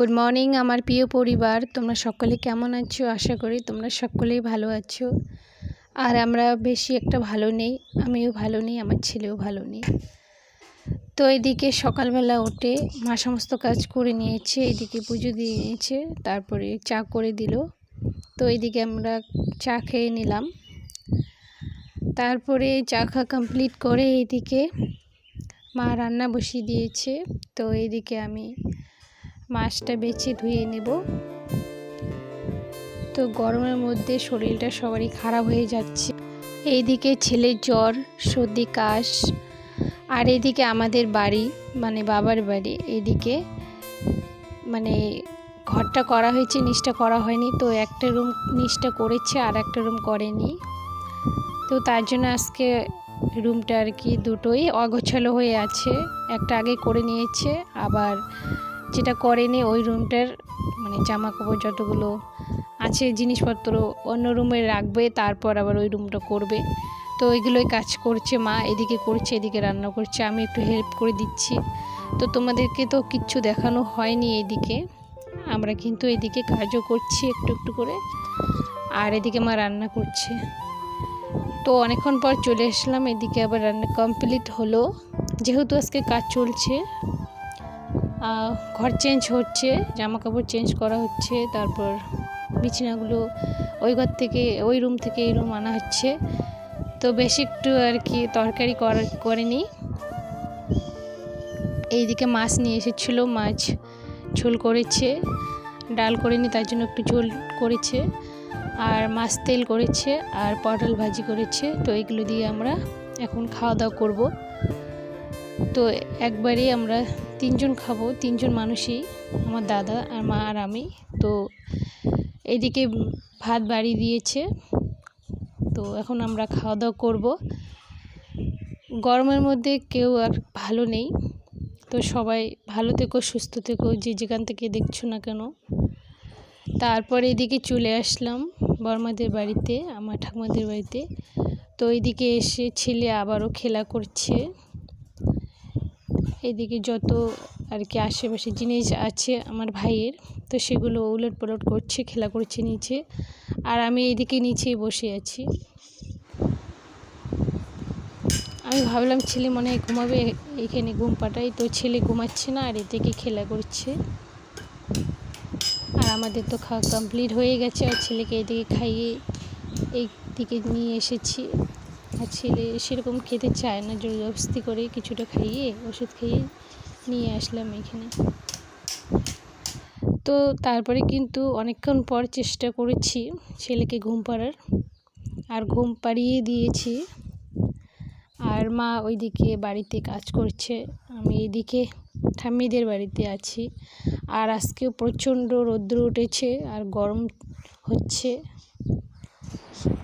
Good morning আমার প্রিয় পরিবার, তোমরা সকলে কেমন আছো? আশা করি তোমরা সকলেই ভালো আছো। আর আমরা বেশি একটা ভালো নেই, আমিও ভালো নেই, আমার ছেলেও ভালো নেই। তো এদিকে সকালবেলা উঠে মা সমস্ত কাজ করে নিয়েছে, এদিকে পুজো দিয়ে নিয়েছে, তারপরে চা করে দিল। তো এইদিকে আমরা চা খেয়ে নিলাম। তারপরে চা খাওয়া কমপ্লিট করে এইদিকে মা রান্না বসিয়ে দিয়েছে। তো এইদিকে আমি মাছটা বেছে ধুয়ে নেব। তো গরমের মধ্যে শরীরটা সবারই খারাপ হয়ে যাচ্ছে। এইদিকে ছেলের জ্বর, সর্দি, কাশ। আর এদিকে আমাদের বাড়ি মানে বাবার বাড়ি, এদিকে মানে ঘরটা করা হয়েছে, নিচটা করা হয়নি। তো একটা রুম নিচটা করেছে আর একটা রুম করেনি। তো তার জন্য আজকে রুমটা আর কি দুটোই অগোছালো হয়ে আছে। একটা আগে করে নিয়েছে, আবার যেটা করেনি ওই রুমটার মানে জামা কাপড় যতগুলো আছে জিনিসপত্র অন্য রুমে রাখবে, তারপর আবার ওই রুমটা করবে। তো ওইগুলোই কাজ করছে মা, এদিকে করছে, এদিকে রান্না করছে, আমি একটু হেল্প করে দিচ্ছি। তো তোমাদেরকে তো কিচ্ছু দেখানো হয়নি। এদিকে আমরা কিন্তু এদিকে কাজও করছি একটু একটু করে, আর এদিকে মা রান্না করছে। তো অনেকক্ষণ পর চলে আসলাম, এদিকে আবার রান্না কমপ্লিট হলো। যেহেতু আজকে কাজ চলছে, ঘর চেঞ্জ হচ্ছে, জামা কাপড় চেঞ্জ করা হচ্ছে, তারপর বিছানাগুলো ওই ঘর থেকে ওই রুম থেকে এই রুম আনা হচ্ছে। তো বেশি একটু আর কি তরকারি করেনি। এইদিকে মাছ নিয়ে এসেছিলো, মাছ ঝোল করেছে, ডাল করেনি, তার জন্য একটু ঝোল করেছে, আর মাছ তেল করেছে, আর পটল ভাজি করেছে। তো এইগুলো দিয়ে আমরা এখন খাওয়া দাওয়া করবো। তো একবারেই আমরা তিনজন খাবো, তিনজন মানুষই, আমার দাদা আর মা আর আমি। তো এইদিকে ভাত বাড়ি দিয়েছে, তো এখন আমরা খাওয়া দাওয়া করবো। গরমের মধ্যে কেউ আর ভালো নেই। তো সবাই ভালো থেকো, সুস্থ থেকো, যে যেখান থেকে দেখছো না কেন। তারপরে এদিকে চলে আসলাম বড়মাদের বাড়িতে, আমার ঠাকুমাদের বাড়িতে। তো এইদিকে এসে ছেলে আবারও খেলা করছে। এদিকে যত আর কি আশেপাশে জিনিস আছে আমার ভাইয়ের, তো সেগুলো উলট পালট করছে, খেলা করছে নিচে। আর আমি এইদিকে নিচেই বসে আছি। আমি ভাবলাম ছেলে মনে হয় ঘুমাবে, এখানে ঘুম পাটাই। তো ছেলে ঘুমাচ্ছে না, আর এদিকে খেলা করছে। আর আমাদের তো খাওয়া কমপ্লিট হয়ে গেছে, আর ছেলেকে এদিকে খাইয়ে এই দিকে নিয়ে এসেছি। আর ছেলে সেরকম খেতে চায় না, জবরদস্তি করে কিছুটা খাইয়ে ওষুধ খাইয়ে নিয়ে আসলাম এখানে। তো তারপরে কিন্তু অনেকক্ষণ পর চেষ্টা করেছি ছেলেকে ঘুম পাড়ার, আর ঘুম পাড়িয়ে দিয়েছি। আর মা ওইদিকে বাড়িতে কাজ করছে, আমি এইদিকে ঠাম্মিদের বাড়িতে আছি। আর আজকেও প্রচণ্ড রৌদ্র উঠেছে আর গরম হচ্ছে।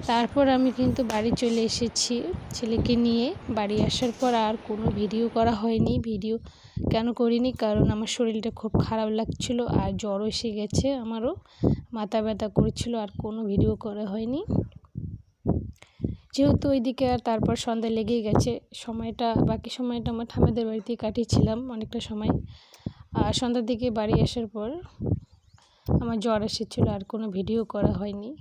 তারপর আমি কিন্তু বাড়ি চলে এসেছি ছেলেকে নিয়ে। বাড়ি আসার পর আর কোনো ভিডিও করা হয়নি। ভিডিও কেন করিনি, কারণ আমার শরীরটা খুব খারাপ লাগছিল, আর জ্বর এসে গেছে, আমারও মাথা ব্যথা করছিল, আর কোনো ভিডিও করা হয়নি। যেহেতু ওইদিকে আর তারপর সন্ধ্যা লেগেই গেছে, বাকি সময়টা আমার ঠাম্মাদের বাড়িতেই কাটিয়েছিলাম অনেকটা সময়। আর সন্ধ্যার দিকে বাড়ি আসার পর আমার জ্বর এসেছিলো, আর কোনো ভিডিও করা হয়নি।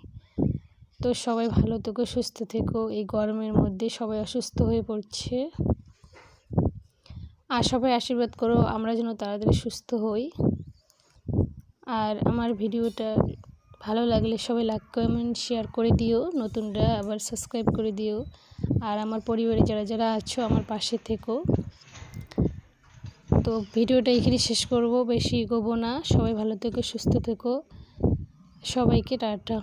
তো সবাই ভালো থেকো, সুস্থ থেকো। এই গরমের মধ্যে সবাই অসুস্থ হয়ে পড়ছে, আর সবাই আশীর্বাদ করো আমরা যেন তাড়াতাড়ি সুস্থ হই। আর আমার ভিডিওটা ভালো লাগলে সবাই লাইক, কমেন্ট, শেয়ার করে দিও, নতুনরা আবার সাবস্ক্রাইব করে দিও। আর আমার পরিবারে যারা যারা আছো আমার পাশে থেকো। তো ভিডিওটা এখানে শেষ করব, বেশি এগোবো না। সবাই ভালো থেকো, সুস্থ থেকো, সবাইকে টাটা।